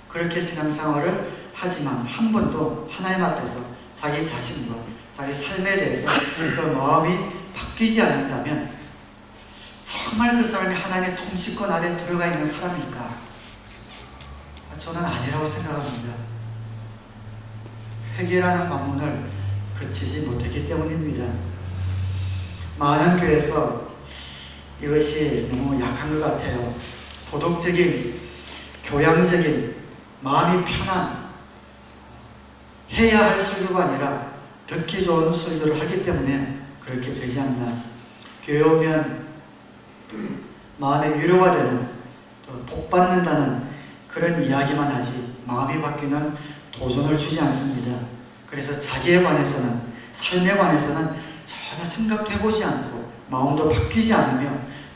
그렇게 신앙생활을 하지만 한 번도 하나님 앞에서 자기 자신과 자기 삶에 대해서 그 마음이 바뀌지 않는다면 정말 그 사람이 하나님의 통치권 아래 들어가 있는 사람일까? 저는 아니라고 생각합니다. 회개라는 관문을 거치지 못했기 때문입니다. 많은 교회에서 이것이 너무 약한 것 같아요. 도덕적인, 교양적인, 마음이 편한 해야 할 설교가 아니라 듣기 좋은 설교를 하기 때문에 그렇게 되지 않나. 교회 오면 마음에 위로가 되는 또 복받는다는 그런 이야기만 하지 마음이 바뀌는 도전을 주지 않습니다. 그래서 자기에 관해서는 삶에 관해서는 전혀 생각도 해보지 않고 마음도 바뀌지 않으며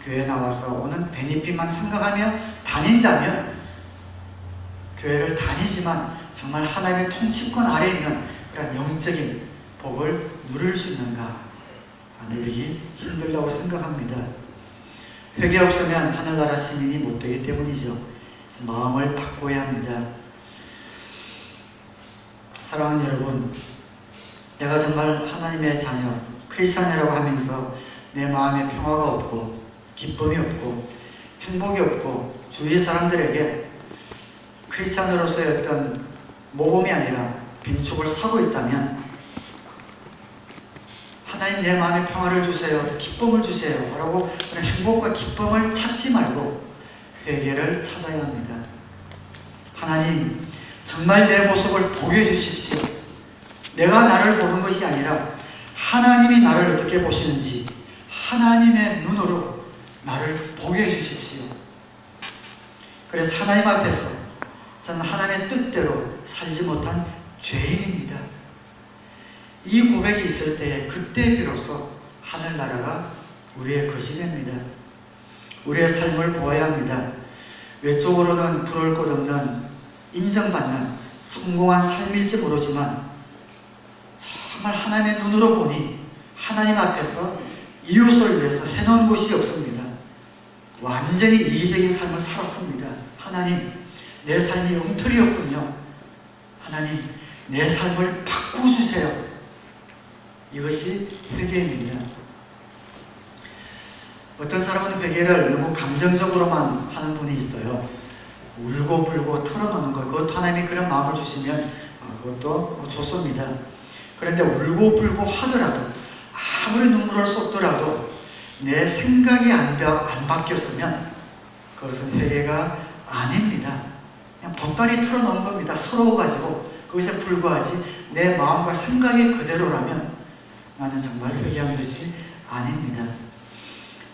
교회에 나와서 오는 베니핏만 생각하며 다닌다면 교회를 다니지만 정말 하나님의 통치권 아래에 있는 그런 영적인 복을 누릴 수 있는가 누리기 힘들다고 생각합니다. 회개 없으면 하늘나라 시민이 못되기 때문이죠. 마음을 바꿔야 합니다. 사랑하는 여러분, 내가 정말 하나님의 자녀, 크리스찬이라고 하면서 내 마음에 평화가 없고 기쁨이 없고 행복이 없고 주위 사람들에게 크리스찬으로서의 어떤 모범이 아니라 빈축을 사고 있다면 하나님 내 마음에 평화를 주세요, 기쁨을 주세요 라고 그런 행복과 기쁨을 찾지 말고 회개를 찾아야 합니다. 하나님 정말 내 모습을 보게 해주십시오. 내가 나를 보는 것이 아니라 하나님이 나를 어떻게 보시는지 하나님의 눈으로 나를 보게 해주십시오. 그래서 하나님 앞에서 저는 하나님의 뜻대로 살지 못한 죄인입니다. 이 고백이 있을 때에 그때 비로소 하늘나라가 우리의 것이 됩니다. 우리의 삶을 보아야 합니다. 외적으로는 부러울 것 없는 인정받는 성공한 삶일지 모르지만 정말 하나님의 눈으로 보니 하나님 앞에서 이웃을 위해서 해놓은 것이 없습니다. 완전히 이기적인 삶을 살았습니다. 하나님, 내 삶이 엉터리였군요. 하나님, 내 삶을 바꾸주세요. 이것이 회개입니다. 어떤 사람은 회개를 너무 감정적으로만 하는 분이 있어요. 울고 불고 털어놓는 것, 그것도 하나님이 그런 마음을 주시면 그것도 좋습니다. 그런데 울고 불고 하더라도, 아무리 눈물을 쏟더라도 내 생각이 안 바뀌었으면 그것은 회개가 아닙니다. 그냥 덧다리 털어놓은 겁니다. 서러워가지고 그것에 불과하지 내 마음과 생각이 그대로라면 나는 정말 회개한 것이 아닙니다.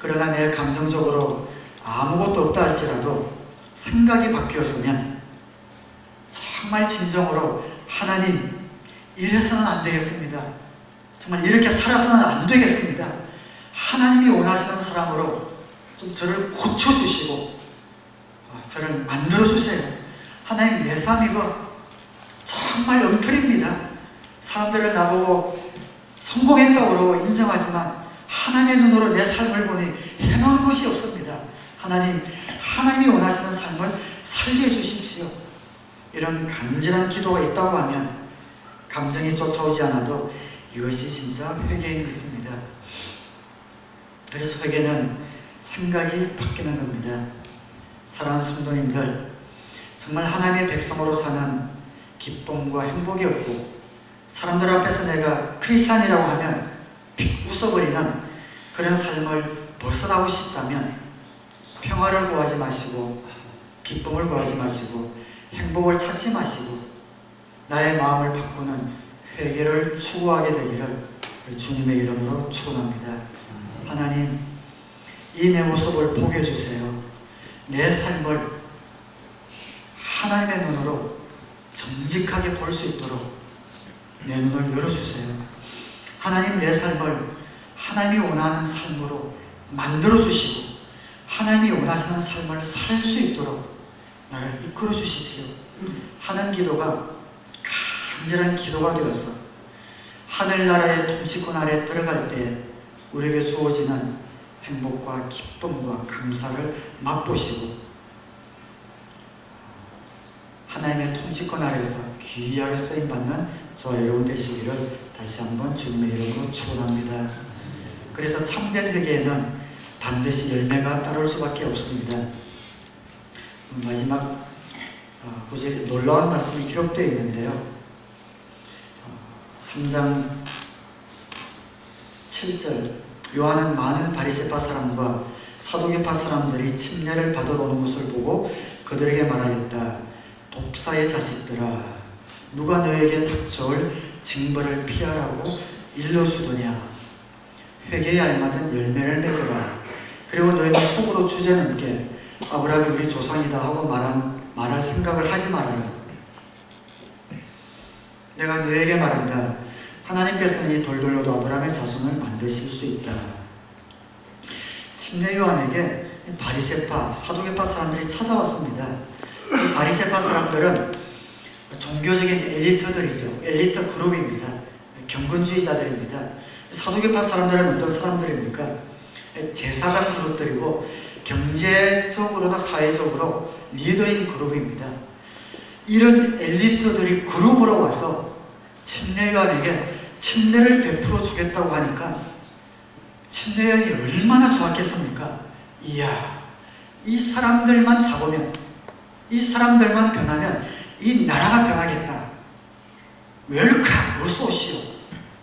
그러나 내 감정적으로 아무것도 없다 할지라도 생각이 바뀌었으면 정말 진정으로 하나님, 이래서는 안 되겠습니다. 정말 이렇게 살아서는 안 되겠습니다. 하나님이 원하시는 사람으로 좀 저를 고쳐주시고 저를 만들어주세요. 하나님, 내 삶 이거 정말 엉터리입니다. 사람들은 나보고 성공했다고 인정하지만 하나님의 눈으로 내 삶을 보니 해놓은 것이 없습니다. 하나님, 하나님이 원하시는 삶을 살게 해주십시오. 이런 간절한 기도가 있다고 하면 감정이 쫓아오지 않아도 이것이 진짜 회개인 것입니다. 그래서 회개는 생각이 바뀌는 겁니다. 사랑하는 성도님들, 정말 하나님의 백성으로 사는 기쁨과 행복이 없고 사람들 앞에서 내가 크리스찬이라고 하면 웃어버리는 그런 삶을 벗어나고 싶다면 평화를 구하지 마시고 기쁨을 구하지 마시고 행복을 찾지 마시고 나의 마음을 바꾸는 회개를 추구하게 되기를 주님의 이름으로 축원합니다. 하나님, 이 내 모습을 보게 해주세요. 내 삶을 하나님의 눈으로 정직하게 볼 수 있도록 내 눈을 열어주세요. 하나님, 내 삶을 하나님이 원하는 삶으로 만들어주시고 하나님이 원하시는 삶을 살 수 있도록 나를 이끌어 주십시오 하는 기도가 간절한 기도가 되어서 하늘나라의 통치권 아래 들어갈 때 우리에게 주어지는 행복과 기쁨과 감사를 맛보시고 하나님의 통치권 아래에서 귀하게 쓰임받는 저와 여러분 되시기를 다시 한번 주님의 이름으로 축원합니다. 그래서 참된 회개에는 반드시 열매가 따를 수밖에 없습니다. 마지막 구절에 놀라운 말씀이 기록되어 있는데요. 3장 7절, 요한은 많은 바리새파 사람과 사두개파 사람들이 침례를 받아오는 것을 보고 그들에게 말하였다. 독사의 자식들아, 누가 너에게 닥쳐올 징벌을 피하라고 일러주더냐. 회개에 알맞은 열매를 맺어라. 그리고 너희는 속으로 주제넘게 아브라함이 우리 조상이다 하고 말할 생각을 하지 말아라. 내가 너에게 말한다. 하나님께서는 이 돌들로도 아브라함의 자손을 만드실 수 있다. 침례 요한에게 바리새파, 사두개파 사람들이 찾아왔습니다. 이 바리새파 사람들은 종교적인 엘리트들이죠. 엘리트 그룹입니다. 경건주의자들입니다. 사두개파 사람들은 어떤 사람들입니까? 제사장 그룹들이고 경제적으로나 사회적으로 리더인 그룹입니다. 이런 엘리트들이 그룹으로 와서 침례 요한에게 침례를 베풀어 주겠다고 하니까 침례 요한이 얼마나 좋았겠습니까? 이야, 이 사람들만 잡으면, 이 사람들만 변하면 이 나라가 변하겠다. 웰컴, 어서 오시오.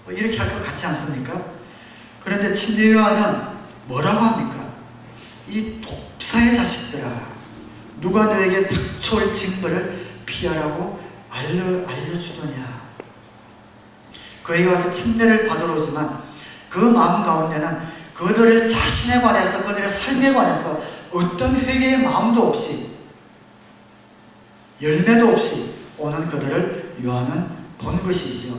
이렇게 할 것 같지 않습니까? 그런데 침례 요한은 뭐라고 합니까? 이 독사의 자식들아, 누가 너에게 닥쳐올 징벌을 피하라고 알려주더냐. 그에게 와서 침례를 받으러 오지만 그 마음 가운데는 그들의 자신에 관해서, 그들의 삶에 관해서 어떤 회개의 마음도 없이, 열매도 없이 오는 그들을 요한은 본 것이지요.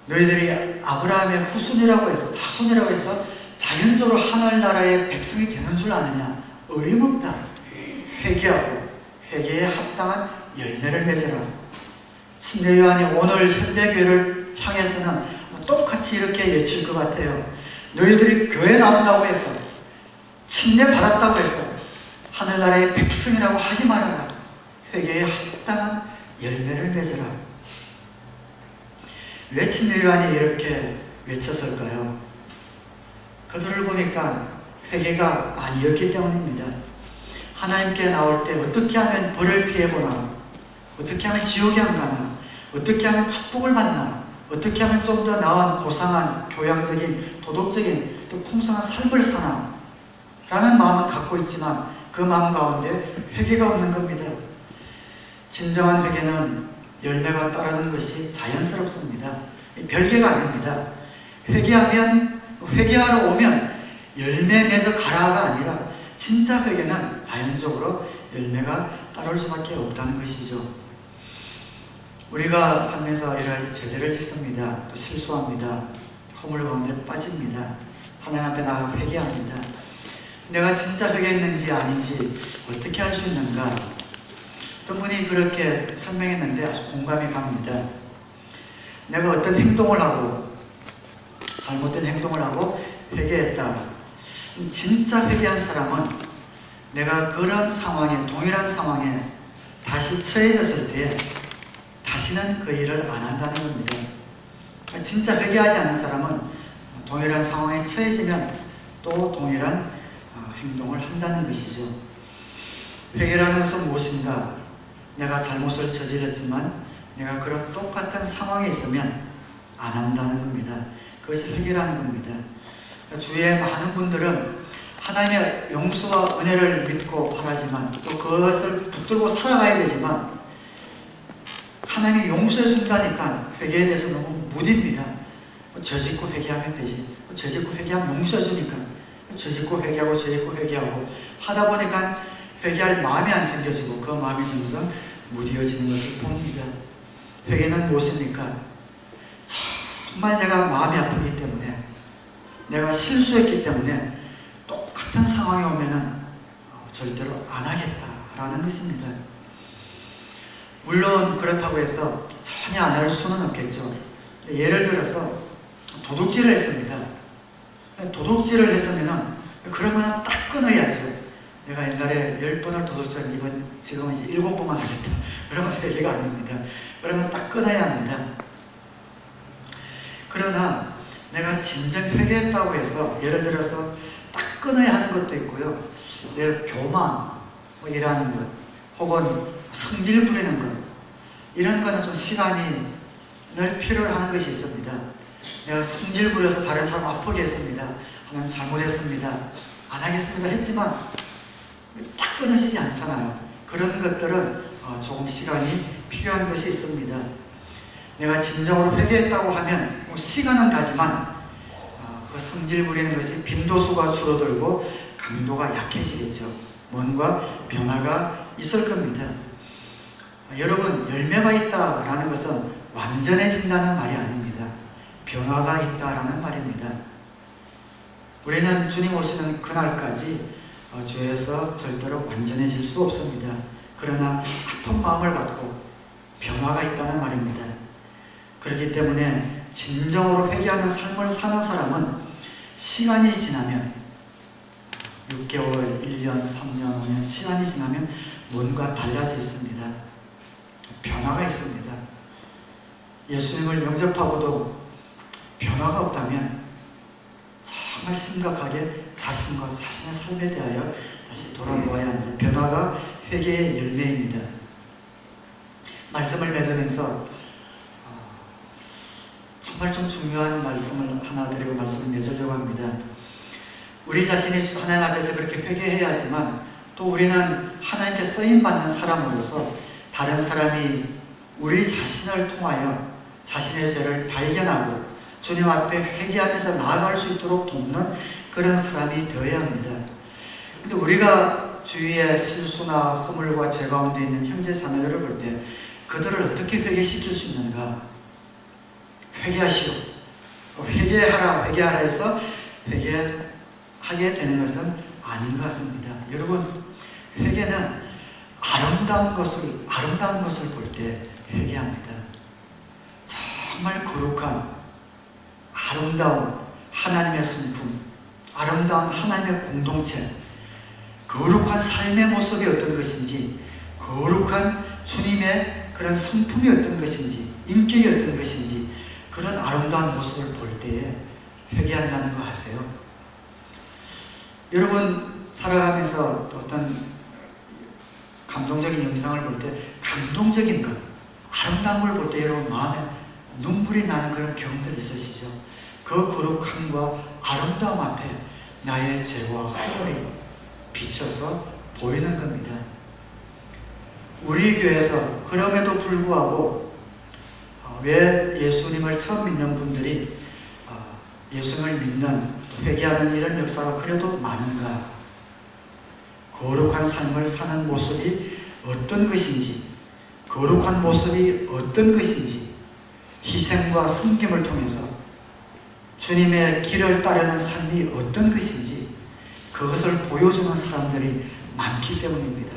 너희들이 아브라함의 후손이라고 해서, 자손이라고 해서 자연적으로 하늘나라의 백성이 되는 줄 아느냐? 어림없다. 회개하고 회개에 합당한 열매를 맺으라. 침례 요한이 오늘 현대교회를 향해서는 똑같이 이렇게 외칠 것 같아요. 너희들이 교회 나온다고 해서, 침례 받았다고 해서 하늘나라의 백성이라고 하지 말아라. 회개에 합당한 열매를 맺으라. 왜 침례 요한이 이렇게 외쳤을까요? 그들을 보니까 회개가 아니었기 때문입니다. 하나님께 나올 때 어떻게 하면 벌을 피해보나, 어떻게 하면 지옥에 안 가나, 어떻게 하면 축복을 받나, 어떻게 하면 좀 더 나은 고상한 교양적인 도덕적인 또 풍성한 삶을 사나 라는 마음을 갖고 있지만 그 마음 가운데 회개가 없는 겁니다. 진정한 회개는 열매가 따르는 것이 자연스럽습니다. 별개가 아닙니다. 회개하러 오면 열매 맺어 가라가 아니라 진짜 회개는 자연적으로 열매가 따를 수밖에 없다는 것이죠. 우리가 살면서 이런 죄를 짓습니다. 또 실수합니다. 허물 가운데 빠집니다. 하나님 앞에 나가 회개합니다. 내가 진짜 회개했는지 아닌지 어떻게 알 수 있는가? 어떤 분이 그렇게 설명했는데 아주 공감이 갑니다. 내가 어떤 행동을 하고 잘못된 행동을 하고 회개했다. 진짜 회개한 사람은 내가 그런 상황에, 동일한 상황에 다시 처해졌을 때 다시는 그 일을 안 한다는 겁니다. 진짜 회개하지 않은 사람은 동일한 상황에 처해지면 또 동일한 행동을 한다는 것이죠. 회개라는 것은 무엇인가? 내가 잘못을 저질렀지만 내가 그런 똑같은 상황에 있으면 안 한다는 겁니다. 그것이 회개라는 겁니다. 주위에 많은 분들은 하나님의 용서와 은혜를 믿고 바라지만 또 그것을 붙들고 살아가야 되지만 하나님이 용서해 준다니까 회개에 대해서 너무 무딥니다. 저 짓고 회개하면 되지. 저 짓고 회개하면 용서해 주니까 저 짓고 회개하고 저 짓고 회개하고 하다 보니까 회개할 마음이 안 생겨지고 그 마음이 점점 무뎌지는 것을 봅니다. 회개는 무엇입니까? 정말 내가 마음이 아프기 때문에 내가 실수했기 때문에 똑같은 상황이 오면은 절대로 안 하겠다라는 것입니다. 물론 그렇다고 해서 전혀 안 할 수는 없겠죠. 예를 들어서 도둑질을 했습니다. 도둑질을 했으면은 그러면 딱 끊어야죠. 내가 옛날에 10번을 도둑질 지금은 이제 7번만 하겠다. 그러면 회개가 아닙니다. 그러면 딱 끊어야 합니다. 그러나 내가 진정 회개했다고 해서 예를 들어서 딱 끊어야 하는 것도 있고요. 내가 교만 일하는 것 혹은 성질 부리는 것 이런 거는 좀 시간이 늘 필요로 하는 것이 있습니다. 내가 성질 부려서 다른 사람 아프게 했습니다. 하나님 잘못했습니다. 안 하겠습니다 했지만 딱 끊어지지 않잖아요. 그런 것들은 조금 시간이 필요한 것이 있습니다. 내가 진정으로 회개했다고 하면 시간은 가지만 그 성질 부리는 것이 빈도수가 줄어들고 강도가 약해지겠죠. 뭔가 변화가 있을 겁니다. 여러분, 열매가 있다라는 것은 완전해진다는 말이 아닙니다. 변화가 있다라는 말입니다. 우리는 주님 오시는 그날까지 죄에서 절대로 완전해질 수 없습니다. 그러나 아픈 마음을 갖고 변화가 있다는 말입니다. 그렇기 때문에 진정으로 회개하는 삶을 사는 사람은 시간이 지나면 6개월, 1년, 3년, 5년 시간이 지나면 뭔가 달라져 있습니다. 변화가 있습니다. 예수님을 영접하고도 변화가 없다면 정말 심각하게 자신과 자신의 삶에 대하여 다시 돌아보아야 합니다. 변화가 회개의 열매입니다. 말씀을 맺으면서 정말 좀 중요한 말씀을 하나 드리고 말씀을 맺으려고 합니다. 우리 자신이 하나님 앞에서 그렇게 회개해야 하지만 또 우리는 하나님께 쓰임받는 사람으로서 다른 사람이 우리 자신을 통하여 자신의 죄를 발견하고 주님 앞에 회개하면서 나아갈 수 있도록 돕는 그런 사람이 되어야 합니다. 근데 우리가 주위에 실수나 허물과 죄 가운데 있는 형제 자매들을 볼 때 그들을 어떻게 회개시킬 수 있는가? 회개하시오. 회개하라 해서 회개하게 되는 것은 아닌 것 같습니다. 여러분, 회개는 아름다운 것을 볼 때 회개합니다. 정말 거룩한 아름다운 하나님의 성품, 아름다운 하나님의 공동체, 거룩한 삶의 모습이 어떤 것인지, 거룩한 주님의 그런 성품이 어떤 것인지, 인격이 어떤 것인지, 그런 아름다운 모습을 볼 때에 회개한다는 거 아세요? 여러분 살아가면서 어떤 감동적인 영상을 볼 때, 감동적인 것, 아름다운 걸 볼 때 여러분 마음에 눈물이 나는 그런 경험들이 있으시죠? 그 거룩함과 아름다움 앞에 나의 죄와 허물이 비쳐서 보이는 겁니다. 우리 교회에서 그럼에도 불구하고 왜 예수님을 처음 믿는 분들이 예수님을 믿는, 회개하는 이런 역사가 그래도 많은가? 거룩한 삶을 사는 모습이 어떤 것인지, 거룩한 모습이 어떤 것인지, 희생과 섬김을 통해서 주님의 길을 따르는 삶이 어떤 것인지 그것을 보여주는 사람들이 많기 때문입니다.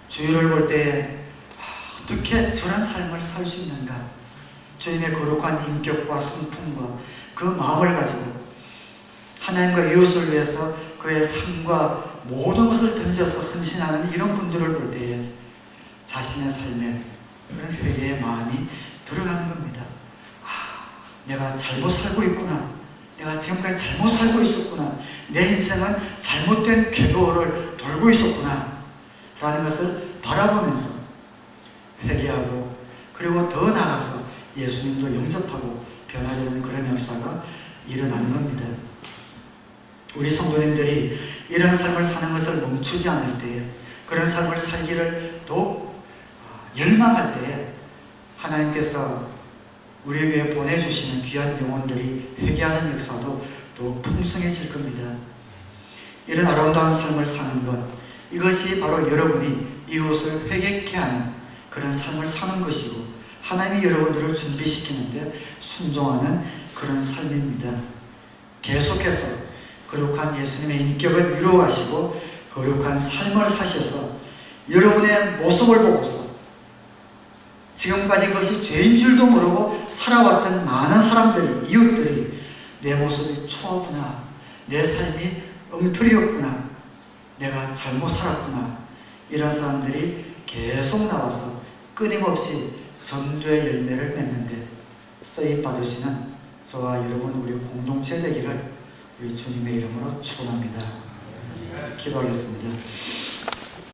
주일을 볼 때 어떻게 저런 삶을 살 수 있는가? 주님의 거룩한 인격과 성품과 그 마음을 가지고 하나님과 이웃을 위해서 그의 삶과 모든 것을 던져서 헌신하는 이런 분들을 볼 때에 자신의 삶에 그런 회개의 마음이 들어가는 겁니다. 내가 잘못 살고 있구나. 내가 지금까지 잘못 살고 있었구나. 내 인생은 잘못된 궤도를 돌고 있었구나. 라는 것을 바라보면서 회개하고, 그리고 더 나아가서 예수님도 영접하고 변화되는 그런 역사가 일어나는 겁니다. 우리 성도님들이 이런 삶을 사는 것을 멈추지 않을 때에, 그런 삶을 살기를 더욱 열망할 때에 하나님께서 우리에게 보내주시는 귀한 영혼들이 회개하는 역사도 더 풍성해질 겁니다. 이런 아름다운 삶을 사는 것, 이것이 바로 여러분이 이웃을 회개케 하는 그런 삶을 사는 것이고, 하나님이 여러분들을 준비시키는데 순종하는 그런 삶입니다. 계속해서 거룩한 예수님의 인격을 이루어가시고 거룩한 삶을 사셔서 여러분의 모습을 보고서 지금까지 그것이 죄인 줄도 모르고 살아왔던 많은 사람들이, 이웃들이 내 모습이 추하구나, 내 삶이 엉터리였구나, 내가 잘못 살았구나, 이런 사람들이 계속 나와서 끊임없이 전도의 열매를 맺는데 쓰임받으시는 저와 여러분 우리 공동체 되기를 우리 주님의 이름으로 축원합니다. 기도하겠습니다.